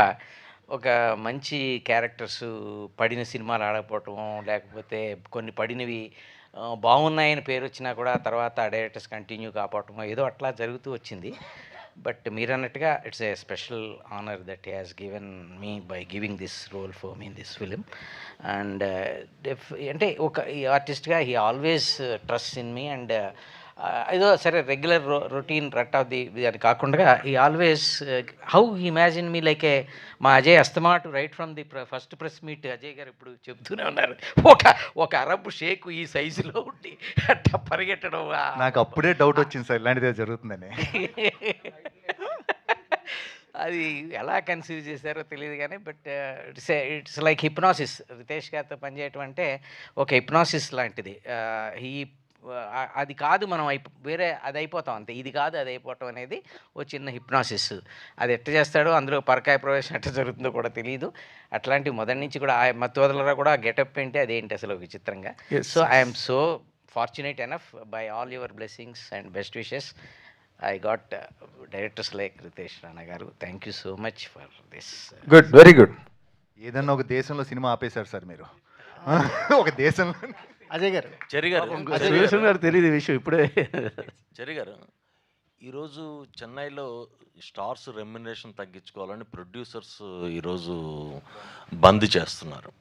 ఒక మంచి క్యారెక్టర్స్ పడిన సినిమాలు ఆడకపోవటం, లేకపోతే కొన్ని పడినవి బాగున్నాయని పేరు వచ్చినా కూడా తర్వాత డైరెక్టర్స్ కంటిన్యూ కాకపోవటం, ఏదో అట్లా జరుగుతూ వచ్చింది. బట్ మీరు అన్నట్టుగా it's a special honour that he has given me by giving this role for me in this film. And అంటే ఒక ఈ ఆర్టిస్ట్గా he always trust in me. And ఏదో సరే regular routine rut of the అది కాకుండా ఈ always how imagine me like a మా అజయ్ అస్తమాటు right from the first press meet Ajay garu ఇప్పుడు చెప్తూనే ఉన్నారు, ఒక అరబ్ షేక్ ఈ సైజులో ఉండి అట్లా పరిగెట్టడం. నాకు అప్పుడే డౌట్ వచ్చింది సార్ ఇలాంటిదే జరుగుతుందని. అది ఎలా కన్సీవ్ చేశారో తెలియదు కానీ, but it's like hypnosis. Riteish గారితో పనిచేయటం అంటే ఒక హిప్నాసిస్ లాంటిది. అది కాదు మనం వేరే అది అయిపోతాం అంతే, ఇది కాదు అది అయిపోవటం అనేది ఓ చిన్న హిప్నాసిస్. అది ఎట్ట చేస్తాడో, అందులో పరకాయ ప్రవేశం ఎట్ట జరుగుతుందో కూడా తెలియదు. అట్లాంటి మొదటి నుంచి కూడా మత్తు వదలరా కూడా గెటప్ ఏంటి అదేంటి అసలు విచిత్రంగా. So I'm so fortunate enough by all your blessings and best wishes I got directors like Ritesh Rana garu. Thank you so much for this. Good, very good. ఏదన్నా ఒక దేశంలో సినిమా ఆపేశారు సార్ మీరు. ఒక దేశంలో. అజయ్ గారు, సుదర్శన్ గారు తెలియదు విషయం ఇప్పుడే. చెరి గారు, ఈరోజు చెన్నైలో స్టార్స్ రెమ్యునరేషన్ తగ్గించుకోవాలని ప్రొడ్యూసర్స్ ఈరోజు బంద్ చేస్తున్నారు.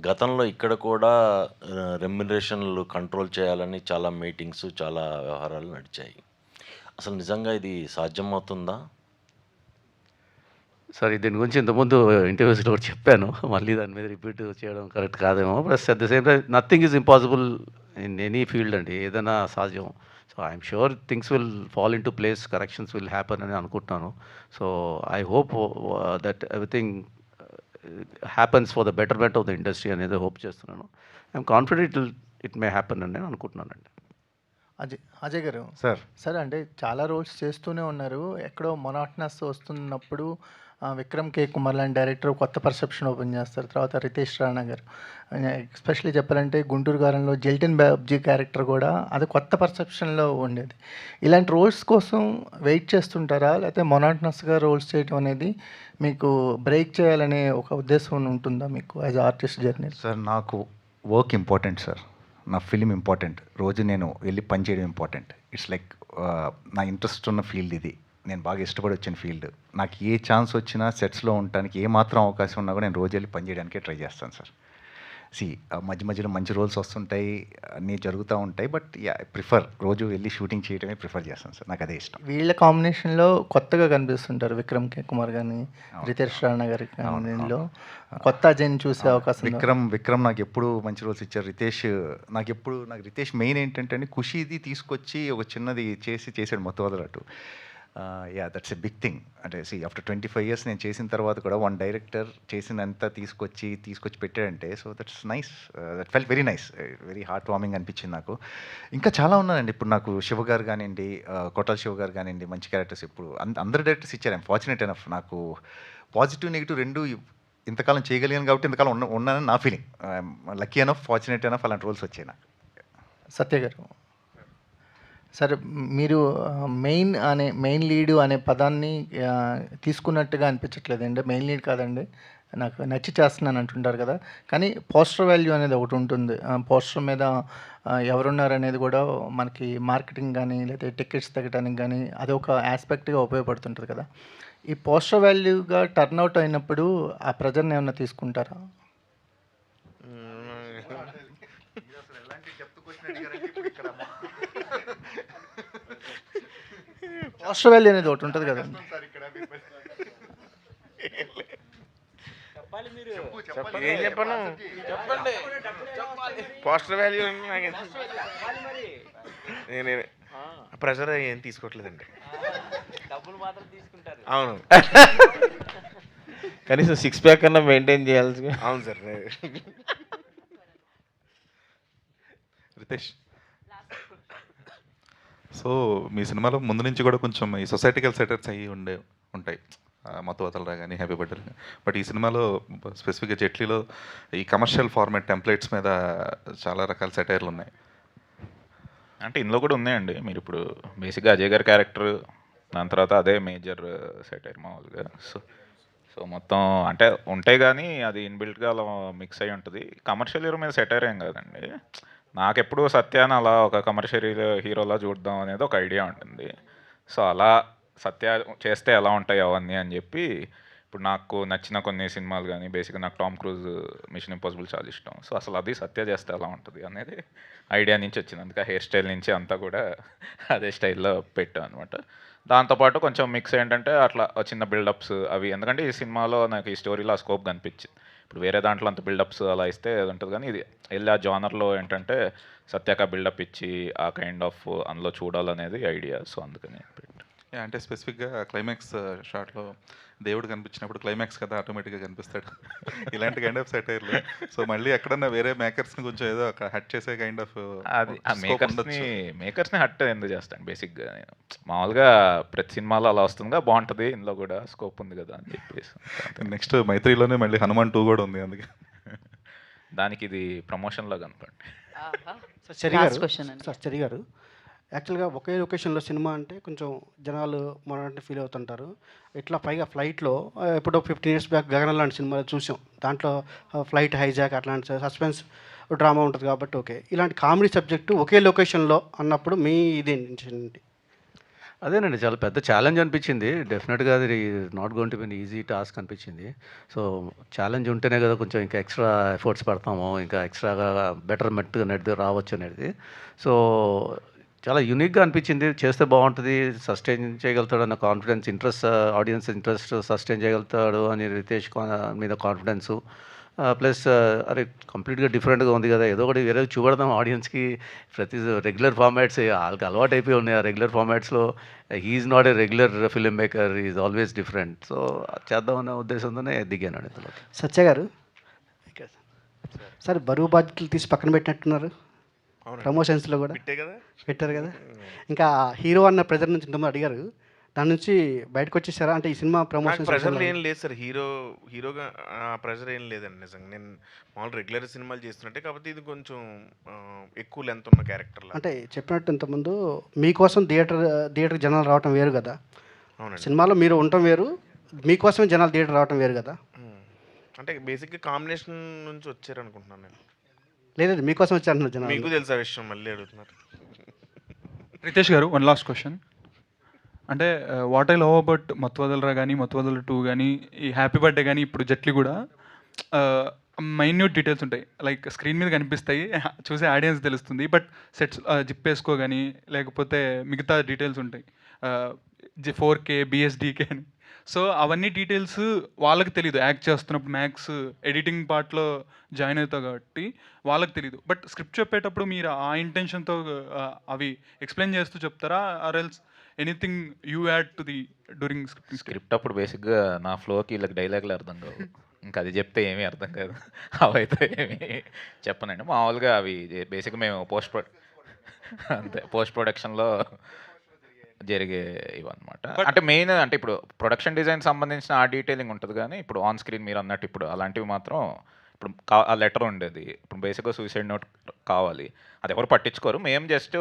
గతంలో ఇక్కడ కూడా రెమ్యునరేషన్లు కంట్రోల్ చేయాలని చాలా మీటింగ్స్, చాలా వ్యవహారాలు నడిచాయి. అసలు నిజంగా ఇది సాధ్యమవుతుందా? సార్ దీని గురించి ఇంతకుముందు ఇంటర్వ్యూస్లో కూడా చెప్పాను, మళ్ళీ దాని మీద రిపీట్ చేయడం కరెక్ట్ కాదేమో. Plus at the same time nothing is impossible in any field అండి, ఏదైనా సాధ్యం. So I'm sure things will fall in to place, corrections will happen అని అనుకుంటున్నాను. So I hope that everything happens for the betterment of the industry అనేది hope చేస్తున్నాను. I'm confident it may happen అని నేను అనుకుంటున్నానండి. అజయ్ గారు సార్, అంటే చాలా రోల్స్ చేస్తూనే ఉన్నారు, ఎక్కడో మొనాటనస్ వస్తున్నప్పుడు విక్రమ్ కే కుమార్ లాంటి డైరెక్టర్ కొత్త పర్సెప్షన్ ఓపెన్ చేస్తారు. తర్వాత రితేష్ రాణా గారు, ఎస్పెషల్లీ చెప్పాలంటే గుంటూరు గారంలో జెల్టిన్ బాబ్జీ క్యారెక్టర్ కూడా అది కొత్త పర్సెప్షన్లో ఉండేది. ఇలాంటి రోల్స్ కోసం వెయిట్ చేస్తుంటారా, లేకపోతే మొనాటనస్గా రోల్స్ చేయడం అనేది మీకు బ్రేక్ చేయాలనే ఒక ఉద్దేశం ఉంటుందా మీకు యాజ్ ఆర్టిస్ట్ జర్నీ? సార్ నాకు వర్క్ ఇంపార్టెంట్ సార్, నా ఫిలిం ఇంపార్టెంట్, రోజు నేను వెళ్ళి పని చేయడం ఇంపార్టెంట్. ఇట్స్ లైక్ నా ఇంట్రెస్ట్ ఉన్న ఫీల్డ్ ఇది, నేను బాగా ఇష్టపడి వచ్చిన ఫీల్డ్. నాకు ఏ ఛాన్స్ వచ్చినా సెట్స్లో ఉండడానికి ఏ మాత్రం అవకాశం ఉన్నా కూడా నేను రోజు వెళ్ళి పని చేయడానికే ట్రై చేస్తాను సార్. మధ్య మధ్యలో మంచి రోల్స్ వస్తుంటాయి, అన్నీ జరుగుతూ ఉంటాయి, బట్ ప్రిఫర్ రోజు వెళ్ళి షూటింగ్ చేయడమే ప్రిఫర్ చేస్తాను సార్, నాకు అదే ఇష్టం. వీళ్ళ కాంబినేషన్లో కొత్తగా కనిపిస్తుంటారు విక్రమ్ కే కుమార్ కానీ రితేష్ రాణా గారి దీనిలో కొత్త అజయ్ని చూసే అవకాశం. విక్రమ్ నాకు ఎప్పుడు మంచి రోల్స్ ఇచ్చారు. నాకు రితేష్ మెయిన్ ఏంటంటే ఖుషీది తీసుకొచ్చి ఒక చిన్నది చేసాడు మొత్తం వదలట్టు. That's a big thing. అంటే ఆఫ్టర్ 25 years నేను చేసిన తర్వాత కూడా వన్ డైరెక్టర్ చేసినంత తీసుకొచ్చి పెట్టాడంటే, so that's nice, that felt very nice, very heartwarming అనిపించింది నాకు. ఇంకా చాలా ఉన్నానండి, ఇప్పుడు నాకు శివ గారు కానివ్వండి, కొట్టాల శివ గారు కానివ్వండి, మంచి క్యారెక్టర్స్ ఇప్పుడు అందరు డైరెక్టర్స్ ఇచ్చారు. I'm fortunate enough. నాకు పాజిటివ్ నెగిటివ్ రెండు ఇంతకాలం చేయగలిగాను కాబట్టి ఇంతకాలం ఉన్నానని నా feeling. Lucky enough, fortunate enough అలాంటి రోల్స్ వచ్చాయి నాకు. సత్య గారు, సరే మీరు మెయిన్ లీడు అనే పదాన్ని తీసుకున్నట్టుగా అనిపించట్లేదండి. మెయిన్ లీడ్ కాదండి, నాకు నచ్చి చేస్తున్నాను అంటుంటారు కదా, కానీ పోస్టర్ వాల్యూ అనేది ఒకటి ఉంటుంది. పోస్టర్ మీద ఎవరున్నారు అనేది కూడా మనకి మార్కెటింగ్ కానీ లేదా టికెట్స్ తగ్గడానికి కానీ అదొక ఆస్పెక్ట్గా ఉపయోగపడుతుంటుంది కదా. ఈ పోస్టర్ వాల్యూగా టర్న్అవుట్ అయినప్పుడు ఆ ప్రెజర్ని ఏమన్నా తీసుకుంటారా? పోస్టర్ వాల్యూ అనేది ఒకటి ఉంటుంది కదండి. ఏం చెప్పను, పోస్టర్ వాల్యూ నేను ప్రెషర్ ఏం తీసుకోవట్లేదండి. అవును, కనీసం 6 ప్యాక్ అన్నా మెయింటైన్ చేయాల్సి. అవును సార్. రితేష్, సో మీ సినిమాలో ముందు నుంచి కూడా కొంచెం ఈ సొసైటికల్ సెటర్స్ అయ్యి ఉంటాయి, మత్తు వదలరా కానీ, హ్యాపీ బర్త్డే. బట్ ఈ సినిమాలో స్పెసిఫిక్గా జెట్లీలో ఈ కమర్షియల్ ఫార్మాట్ టెంప్లెట్స్ మీద చాలా రకాల సెటైర్లు ఉన్నాయి. అంటే ఇందులో కూడా ఉన్నాయండి. మీరు ఇప్పుడు బేసిక్గా అజయ్ గారి క్యారెక్టర్, దాని తర్వాత అదే మేజర్ సెటైర్ మామూలుగా. సో మొత్తం అంటే ఉంటాయి కానీ అది ఇన్బిల్ట్గా అలా మిక్స్ అయ్యి ఉంటుంది. కమర్షియల్ హీరో మీద సెటైర్ ఏం కాదండి. నాకెప్పుడు సత్యాన్ని అలా ఒక కమర్షియల్ హీరోలా చూద్దాం అనేది ఒక ఐడియా ఉంటుంది. సో అలా సత్య చేస్తే ఎలా ఉంటాయి అవన్నీ అని చెప్పి, ఇప్పుడు నాకు నచ్చిన కొన్ని సినిమాలు కానీ, బేసిక్గా నాకు టామ్ క్రూజ్ మిషన్ ఇంపాసిబుల్ చాలా ఇష్టం. సో అసలు అది సత్య చేస్తే ఎలా ఉంటుంది అనేది ఐడియా నుంచి వచ్చింది. అందుకే హెయిర్ స్టైల్ నుంచి అంతా కూడా అదే స్టైల్లో పెట్టాను అనమాట. దాంతోపాటు కొంచెం మిక్స్ ఏంటంటే అట్లా చిన్న బిల్డప్స్ అవి, ఎందుకంటే ఈ సినిమాలో నాకు ఈ స్టోరీలో ఆ స్కోప్ కనిపించింది. ఇప్పుడు వేరే దాంట్లో అంత బిల్డప్స్ అలా ఇస్తే అది ఉంటుంది, కానీ ఇది వెళ్ళి ఆ జానర్లో ఏంటంటే సత్యాక బిల్డప్ ఇచ్చి ఆ కైండ్ ఆఫ్ అందులో చూడాలనేది ఐడియా. సో అందుకని అంటే స్పెసిఫిక్గా క్లైమాక్స్ షాట్లో దేవుడు కనిపించినప్పుడు క్లైమాక్స్ కదా ఆటోమేటిక్గా కనిపిస్తాడు. ఇలాంటి కైండ్ ఆఫ్ సెటైర్లు. సో మళ్ళీ ఎక్కడన్నా వేరే మేకర్స్ని కొంచెం ఏదో హట్ చేసే కైండ్ ఆఫ్ అది మేకర్స్ని హట్ ఎందుకు చేస్తాను. బేసిక్గా నేను మామూలుగా ప్రతి సినిమాలో అలా వస్తుందిగా, బాగుంటుంది, ఇందులో కూడా స్కోప్ ఉంది కదా అని చెప్పేసి. నెక్స్ట్ మైత్రిలోనే మళ్ళీ హనుమాన్ 2 కూడా ఉంది, అందుకే దానికి ఇది ప్రమోషన్లో కనపండి. చరి గారు, యాక్చువల్గా ఒకే లొకేషన్లో సినిమా అంటే కొంచెం జనాలు మొన్నటి ఫీల్ అవుతుంటారు. ఇట్లా పైగా ఫ్లైట్లో ఎప్పుడో 15 years బ్యాక్ గగనం లాంటి సినిమాలు చూసాం. దాంట్లో ఫ్లైట్ హైజాక్ అట్లాంటి సస్పెన్స్ డ్రామా ఉంటుంది కాబట్టి ఓకే. ఇలాంటి కామెడీ సబ్జెక్టు ఒకే లొకేషన్లో అన్నప్పుడు మీ ఇదేంటి? అదేనండి, చాలా పెద్ద ఛాలెంజ్ అనిపించింది. డెఫినెట్గా అది not going to be easy task అనిపించింది. సో ఛాలెంజ్ ఉంటేనే కదా కొంచెం ఇంకా ఎక్స్ట్రా ఎఫర్ట్స్ పెడతాము, ఇంకా ఎక్స్ట్రాగా బెటర్మెంట్ అనేది రావచ్చు అనేది. సో చాలా యూనిక్గా అనిపించింది. చేస్తే బాగుంటుంది, సస్టైన్ చేయగలుగుతాడు అన్న కాన్ఫిడెన్స్, ఆడియన్స్ ఇంట్రెస్ట్ సస్టైన్ చేయగలుగుతాడు అని రితేష్ మీద కాన్ఫిడెన్సు. ప్లస్ అరే కంప్లీట్గా డిఫరెంట్గా ఉంది కదా, ఏదో ఒకటి వేరే చూపెడదాం ఆడియన్స్కి. ప్రతి రెగ్యులర్ ఫార్మాట్స్ వాళ్ళకి అలవాటు అయిపోయి ఉన్నాయి. ఆ రెగ్యులర్ ఫార్మాట్స్లో he's not a regular filmmaker, is always different. So చేద్దామన్న ఉద్దేశంతోనే దిగాను ఇందులో. సత్య గారు, సార్ బరువు బాధ్యతలు తీసి పక్కన పెట్టినట్టున్నారు ప్రమోషన్స్లో కూడా పెట్టారు కదా. ఇంకా హీరో అన్న ప్రెజర్ నుంచి ఇంతమంది అడిగారు, దాని నుంచి బయటకు వచ్చేసారా? అంటే ఈ సినిమా ప్రమోషన్ ప్రెజర్ ఏం లేదు సార్, హీరోగా ప్రెజర్ ఏం లేదండి. నిజంగా నేను మామూలు రెగ్యులర్ సినిమాలు చేస్తున్నట్టే, కాకపోతే ఇది కొంచెం ఎక్కువ లెంత్ ఉన్న క్యారెక్టర్. అంటే చెప్పినట్టు ఇంతకుముందు మీకోసం థియేటర్ జనాలు రావటం వేరు కదా, సినిమాలో మీరు ఉండటం వేరు, మీకోసమే జనాలు థియేటర్ రావటం వేరు కదా. అంటే బేసిక్గా కాంబినేషన్ నుంచి వచ్చారు అనుకుంటున్నాను నేను. లేదు, మీకోసం వచ్చారు జనాలు. మీకు తెలుసా విషయం, మళ్ళీ అడుగుతున్నారు. రితేష్ గారు, వన్ లాస్ట్ క్వశ్చన్. అంటే వాట్ ఐ లవ్ అబౌట్ మత్తు వదలరా కానీ, మత్తు వదలరా 2 కానీ, ఈ హ్యాపీ బర్త్డే కానీ, ఇప్పుడు జట్లీ కూడా మైన్యూట్ డీటెయిల్స్ ఉంటాయి. లైక్ స్క్రీన్ మీద కనిపిస్తాయి, చూసే ఆడియన్స్ తెలుస్తుంది. బట్ సెట్స్ జిప్ వేసుకో కానీ, లేకపోతే మిగతా డీటెయిల్స్ ఉంటాయి, 4K BSDK అని. సో అవన్నీ డీటెయిల్స్ వాళ్ళకి తెలియదు. యాక్ట్ చేస్తున్నప్పుడు మ్యాక్స్ ఎడిటింగ్ పార్ట్లో జాయిన్ అవుతావు కాబట్టి వాళ్ళకి తెలియదు. బట్ స్క్రిప్ట్ చెప్పేటప్పుడు మీరు ఆ ఇంటెన్షన్తో అవి ఎక్స్ప్లెయిన్ చేస్తూ చెప్తారా, or else anything you add to the during script? అప్పుడు బేసిక్గా నా ఫ్లోకి వీళ్ళకి డైలాగులు అర్థం కావు, ఇంకా అది చెప్తే ఏమీ అర్థం కాదు. అవైతే ఏమీ చెప్పనండి. మామూలుగా అవి బేసిక్గా మేము పోస్ట్ ప్రొడక్షన్లో జరిగే ఇవన్నమాట. అంటే మెయిన్ అంటే ఇప్పుడు ప్రొడక్షన్ డిజైన్ సంబంధించిన ఆ డీటెయిలింగ్ ఉంటుంది కానీ ఇప్పుడు ఆన్ స్క్రీన్ మీరు అన్నట్టు ఇప్పుడు అలాంటివి మాత్రం ఇప్పుడు ఆ లెటర్ ఉండేది, ఇప్పుడు బేసిక్గా సూసైడ్ నోట్ కావాలి, అది ఎవరు పట్టించుకోరు. మేము జస్ట్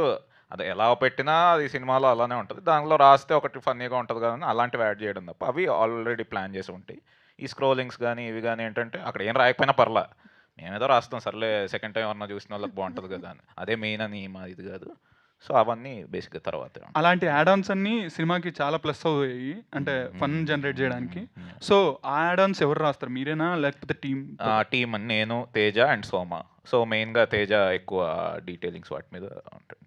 అది ఎలా పెట్టినా అది సినిమాలో అలానే ఉంటుంది, దానిలో రాస్తే ఒకటి ఫన్నీగా ఉంటుంది కదా అని అలాంటివి యాడ్ చేయడం తప్ప అవి ఆల్రెడీ ప్లాన్ చేసి ఉంటాయి. ఈ స్క్రోలింగ్స్ కానీ ఇవి కానీ ఏంటంటే అక్కడ ఏం రాయకపోయినా పర్లా, మేమేదో రాస్తాం సర్లే సెకండ్ టైం ఎవరన్నా చూసిన వాళ్ళకి బాగుంటుంది కదా అని, అదే మెయిన్ అని మా ఇది కాదు. సో అవన్నీ బేసిక్గా తర్వాత అలాంటి యాడ్-ఆన్స్ అన్నీ సినిమాకి చాలా ప్లస్ అవుతాయి, అంటే ఫన్ జనరేట్ చేయడానికి. సో ఆ యాడ్-ఆన్స్ ఎవరు రాస్తారు, మీరేనా లేకపోతే టీమ్ అని నేను, తేజ అండ్ సోమ. సో మెయిన్గా తేజ ఎక్కువ డీటెయిలింగ్స్ వాటి మీద ఉంటుంది.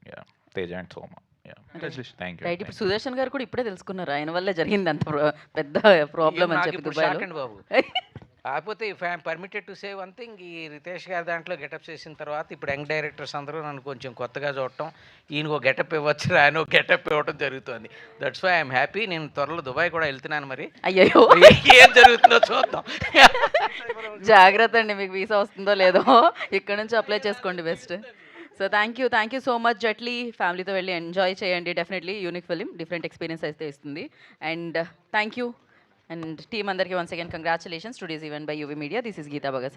Teja and Soma. Thank right. You. ఇప్పుడు సుదర్శన్ గారు కూడా ఇప్పుడే తెలుసుకున్నారు, ఆయన వల్లే జరిగింది అంత పెద్ద ప్రాబ్లం అని చెప్పి దుబాయ్లో. బాబు కాకపోతే if I'm permitted to say one thing, ఈ రితేష్ గారి దాంట్లో గెటప్ చేసిన తర్వాత ఇప్పుడు యంగ్ డైరెక్టర్స్ అందరూ నన్ను కొంచెం కొత్తగా చూడటం, ఈయనకు ఒక గెటప్ ఇవ్వచ్చు, ఆయన ఒక గెటప్ ఇవ్వడం జరుగుతుంది. That's why I'm happy. నేను త్వరలో దుబాయ్ కూడా వెళ్తున్నాను, మరి అయ్యో ఏం జరుగుతుందో చూద్దాం. జాగ్రత్త అండి, మీకు వీసా వస్తుందో లేదో, ఇక్కడ నుంచి అప్లై చేసుకోండి best. So thank you so much జట్లీ. ఫ్యామిలీతో వెళ్ళి ఎంజాయ్ చేయండి, definitely unique film, different experience అయితే ఇస్తుంది. And thank you and team అందరికీ once again congratulations. Today's event by UV media. This is Geeta Bhagat.